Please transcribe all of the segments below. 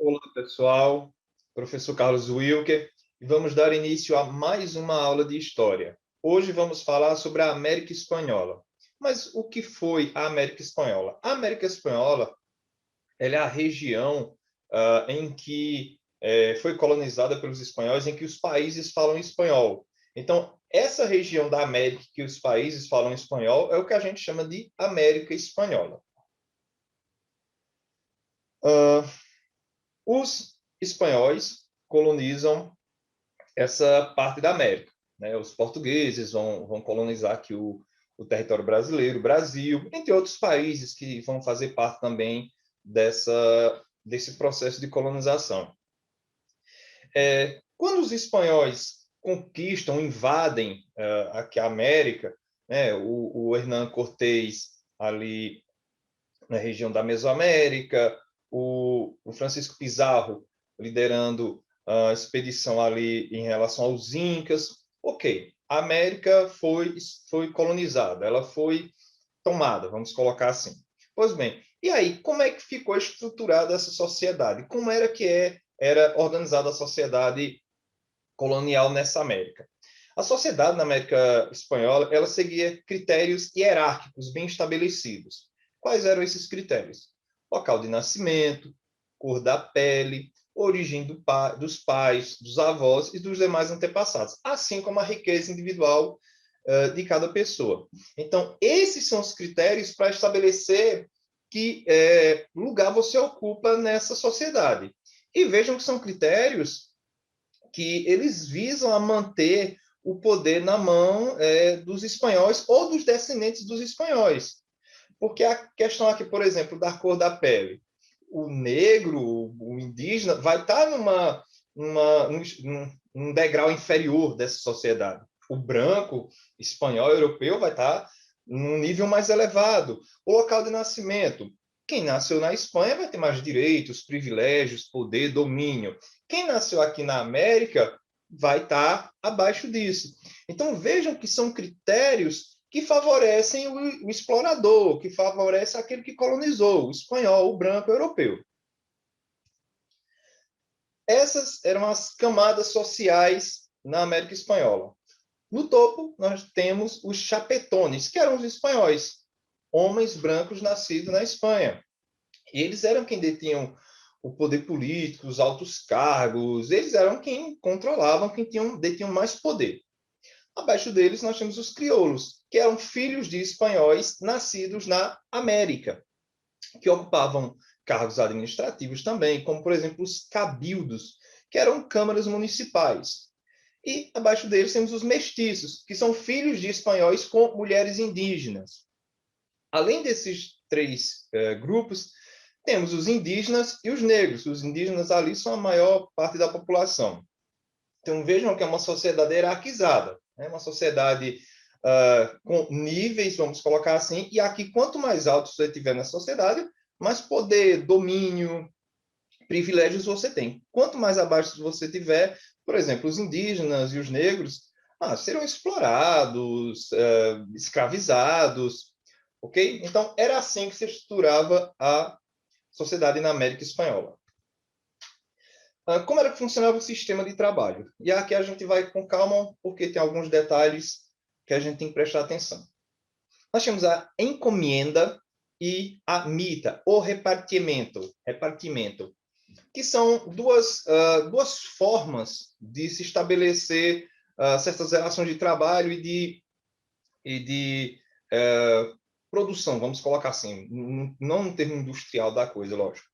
Olá, pessoal. Professor Carlos Wilker, e vamos dar início a mais uma aula de História. Hoje vamos falar sobre a América Espanhola. Mas o que foi a América Espanhola? A América Espanhola ela é a região em que foi colonizada pelos espanhóis, em que os países falam espanhol. Então, essa região da América que os países falam espanhol é o que a gente chama de América Espanhola. Os espanhóis colonizam essa parte da América, né? Os portugueses vão colonizar aqui o território brasileiro, o Brasil, entre outros países que vão fazer parte também desse processo de colonização. Quando os espanhóis conquistam, invadem aqui a América, né? O Hernán Cortés ali na região da Mesoamérica, o Francisco Pizarro liderando a expedição ali em relação aos Incas. Ok, a América foi colonizada, ela foi tomada, vamos colocar assim. Pois bem, e aí, como é que ficou estruturada essa sociedade? Como era que era organizada a sociedade colonial nessa América? A sociedade na América Espanhola, ela seguia critérios hierárquicos bem estabelecidos. Quais eram esses critérios? Local de nascimento, cor da pele, origem dos pais, dos avós e dos demais antepassados, assim como a riqueza individual de cada pessoa. Então, esses são os critérios para estabelecer que lugar você ocupa nessa sociedade. E vejam que são critérios que eles visam a manter o poder na mão dos espanhóis ou dos descendentes dos espanhóis. Porque a questão aqui, por exemplo, da cor da pele. O negro, o indígena, vai estar num degrau inferior dessa sociedade. O branco, espanhol, europeu, vai estar num nível mais elevado. O local de nascimento. Quem nasceu na Espanha vai ter mais direitos, privilégios, poder, domínio. Quem nasceu aqui na América vai estar abaixo disso. Então, vejam que são critérios que favorecem o explorador, que favorece aquele que colonizou, o espanhol, o branco, o europeu. Essas eram as camadas sociais na América Espanhola. No topo, nós temos os chapetones, que eram os espanhóis, homens brancos nascidos na Espanha. E eles eram quem detinham o poder político, os altos cargos, eles eram quem controlavam, quem detinham mais poder. Abaixo deles, nós temos os crioulos, que eram filhos de espanhóis nascidos na América, que ocupavam cargos administrativos também, como, por exemplo, os cabildos, que eram câmaras municipais. E abaixo deles temos os mestiços, que são filhos de espanhóis com mulheres indígenas. Além desses três grupos, temos os indígenas e os negros. Os indígenas ali são a maior parte da população. Então, vejam que é uma sociedade hierarquizada, é uma sociedade com níveis, vamos colocar assim, e aqui, quanto mais alto você tiver na sociedade, mais poder, domínio, privilégios você tem. Quanto mais abaixo você tiver, por exemplo, os indígenas e os negros serão explorados, escravizados, ok? Então, era assim que se estruturava a sociedade na América Espanhola. Como era que funcionava o sistema de trabalho? E aqui a gente vai com calma, porque tem alguns detalhes que a gente tem que prestar atenção. Nós temos a encomienda e a mita, ou repartimento, que são duas formas de se estabelecer certas relações de trabalho e de produção, vamos colocar assim, não no termo industrial da coisa, lógico.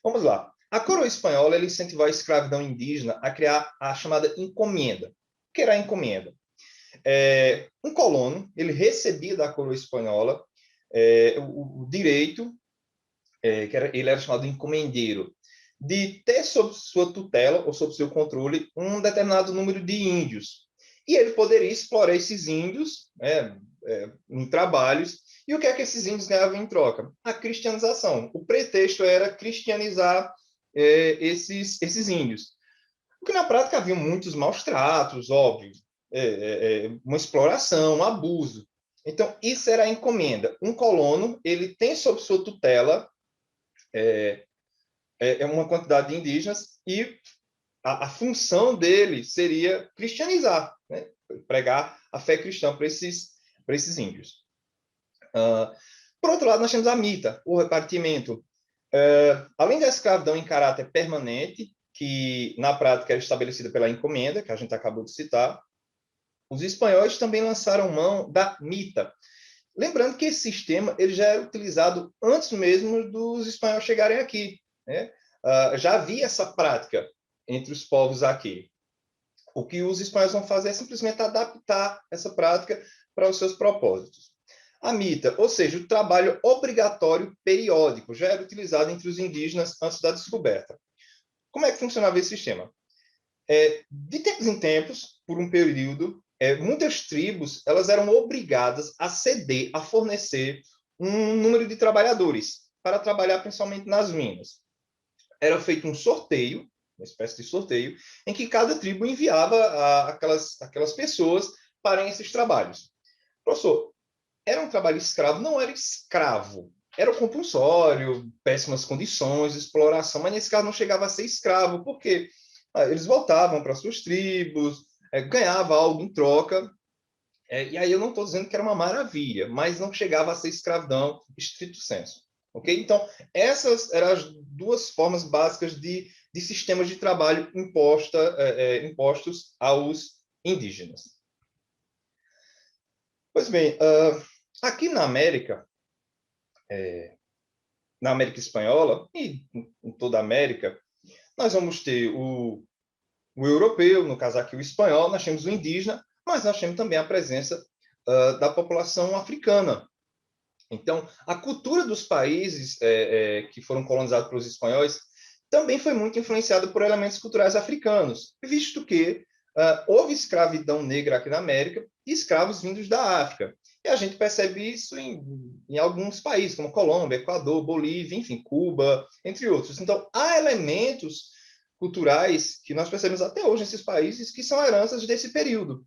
Vamos lá. A coroa espanhola ela incentivou a escravidão indígena a criar a chamada encomenda. O que era a encomenda? Um colono ele recebia da coroa espanhola o direito, ele era chamado de encomendeiro, de ter sob sua tutela ou sob seu controle um determinado número de índios. E ele poderia explorar esses índios em trabalhos. E o que é que esses índios ganhavam em troca? A cristianização. O pretexto era cristianizar esses índios. Porque na prática havia muitos maus tratos, óbvio, uma exploração, um abuso. Então, isso era a encomenda. Um colono, ele tem sob sua tutela é uma quantidade de indígenas e a função dele seria cristianizar, né? Pregar a fé cristã para esses índios. Por outro lado, nós temos a mita, o repartimento. Além da escravidão em caráter permanente, que na prática era estabelecida pela encomenda, que a gente acabou de citar, os espanhóis também lançaram mão da mita. Lembrando que esse sistema ele já era utilizado antes mesmo dos espanhóis chegarem aqui, né? Já havia essa prática entre os povos aqui. O que os espanhóis vão fazer é simplesmente adaptar essa prática para os seus propósitos. A mita, ou seja, o trabalho obrigatório periódico, já era utilizado entre os indígenas antes da descoberta. Como é que funcionava esse sistema? De tempos em tempos, por um período, muitas tribos elas eram obrigadas a ceder, a fornecer um número de trabalhadores para trabalhar principalmente nas minas. Era feito um sorteio, uma espécie de sorteio, em que cada tribo enviava aquelas pessoas para esses trabalhos. Professor, era um trabalho escravo? Não era escravo. Era compulsório, péssimas condições, exploração, mas nesse caso não chegava a ser escravo, porque eles voltavam para suas tribos, ganhava algo em troca, e aí eu não estou dizendo que era uma maravilha, mas não chegava a ser escravidão estrito sensu. Okay? Então, essas eram as duas formas básicas de sistemas de trabalho impostos aos indígenas. Pois bem, aqui na América Espanhola e em toda a América, nós vamos ter o europeu, no caso aqui o espanhol, nós temos o indígena, mas nós temos também a presença da população africana. Então, a cultura dos países que foram colonizados pelos espanhóis também foi muito influenciada por elementos culturais africanos, visto que houve escravidão negra aqui na América e escravos vindos da África. E a gente percebe isso em alguns países, como Colômbia, Equador, Bolívia, enfim, Cuba, entre outros. Então, há elementos culturais que nós percebemos até hoje nesses países que são heranças desse período.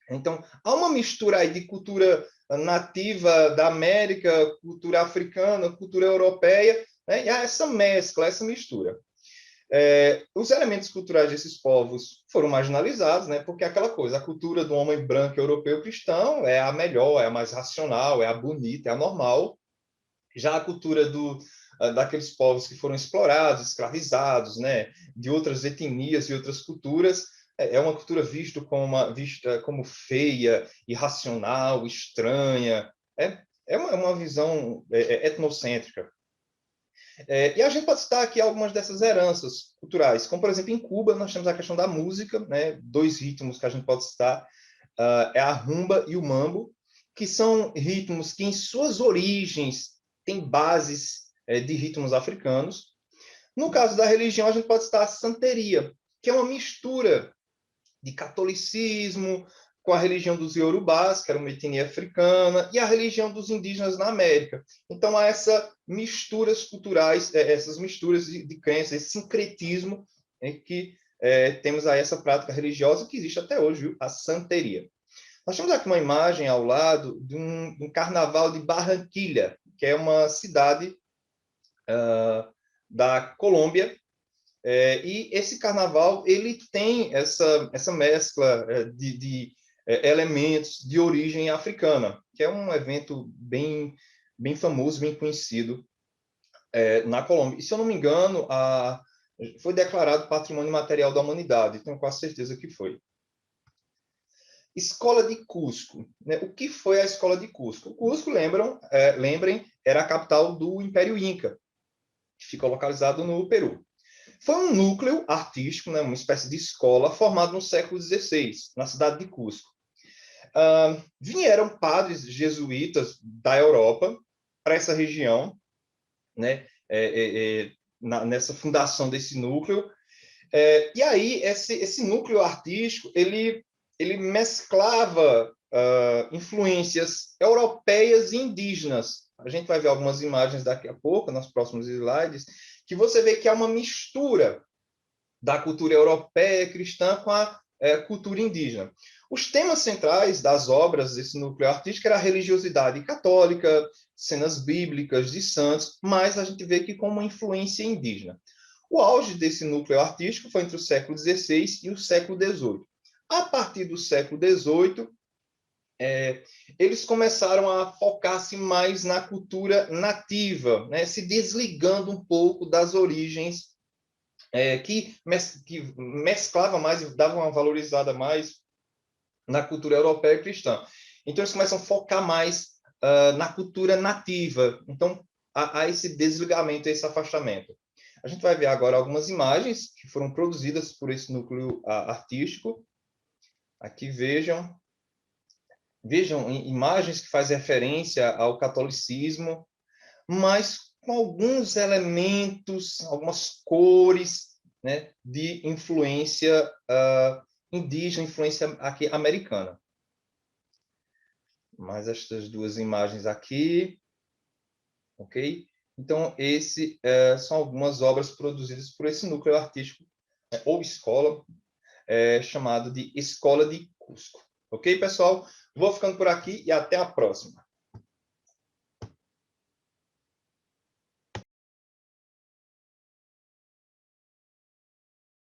Então, há uma mistura aí de cultura nativa da América, cultura africana, cultura europeia, né? E há essa mescla, essa mistura. Os elementos culturais desses povos foram marginalizados, né? Porque aquela coisa, a cultura do homem branco europeu cristão é a melhor, é a mais racional, é a bonita, é a normal. Já a cultura daqueles povos que foram explorados, escravizados, né? De outras etnias e outras culturas, é uma cultura vista como feia, irracional, estranha. É uma visão etnocêntrica. E a gente pode citar aqui algumas dessas heranças culturais, como, por exemplo, em Cuba, nós temos a questão da música, né? Dois ritmos que a gente pode citar, é a rumba e o mambo, que são ritmos que, em suas origens, têm bases de ritmos africanos. No caso da religião, a gente pode citar a santeria, que é uma mistura de catolicismo com a religião dos iorubás, que era uma etnia africana, e a religião dos indígenas na América. Então, há essas misturas culturais, essas misturas de crenças, esse sincretismo em que temos aí essa prática religiosa que existe até hoje, viu? A santeria. Nós temos aqui uma imagem ao lado de um carnaval de Barranquilha, que é uma cidade da Colômbia, e esse carnaval ele tem essa mescla de elementos de origem africana, que é um evento bem famoso, bem conhecido na Colômbia. E, se eu não me engano, foi declarado Patrimônio Material da Humanidade, tenho quase certeza que foi. Escola de Cusco. Né? O que foi a Escola de Cusco? Cusco, lembrem, era a capital do Império Inca, que fica localizado no Peru. Foi um núcleo artístico, né, uma espécie de escola, formado no século XVI, na cidade de Cusco. Vieram padres jesuítas da Europa para essa região, né, nessa fundação desse núcleo. E aí, esse núcleo artístico, ele mesclava influências europeias e indígenas. A gente vai ver algumas imagens daqui a pouco, nos próximos slides, que você vê que há uma mistura da cultura europeia cristã com a cultura indígena. Os temas centrais das obras desse núcleo artístico era a religiosidade católica, cenas bíblicas de santos, mas a gente vê que com uma influência indígena. O auge desse núcleo artístico foi entre o século XVI e o século XVIII. A partir do século XVIII, eles começaram a focar-se mais na cultura nativa, né, se desligando um pouco das origens que mesclava mais e dava uma valorizada mais na cultura europeia e cristã. Então, eles começam a focar mais na cultura nativa. Então, há esse desligamento, esse afastamento. A gente vai ver agora algumas imagens que foram produzidas por esse núcleo artístico. Aqui vejam imagens que fazem referência ao catolicismo, mas com alguns elementos, algumas cores, né, de influência indígena, influência aqui americana. Mais estas duas imagens aqui, ok? Então, são algumas obras produzidas por esse núcleo artístico, ou escola, chamado de Escola de Cusco. Ok, pessoal? Vou ficando por aqui e até a próxima.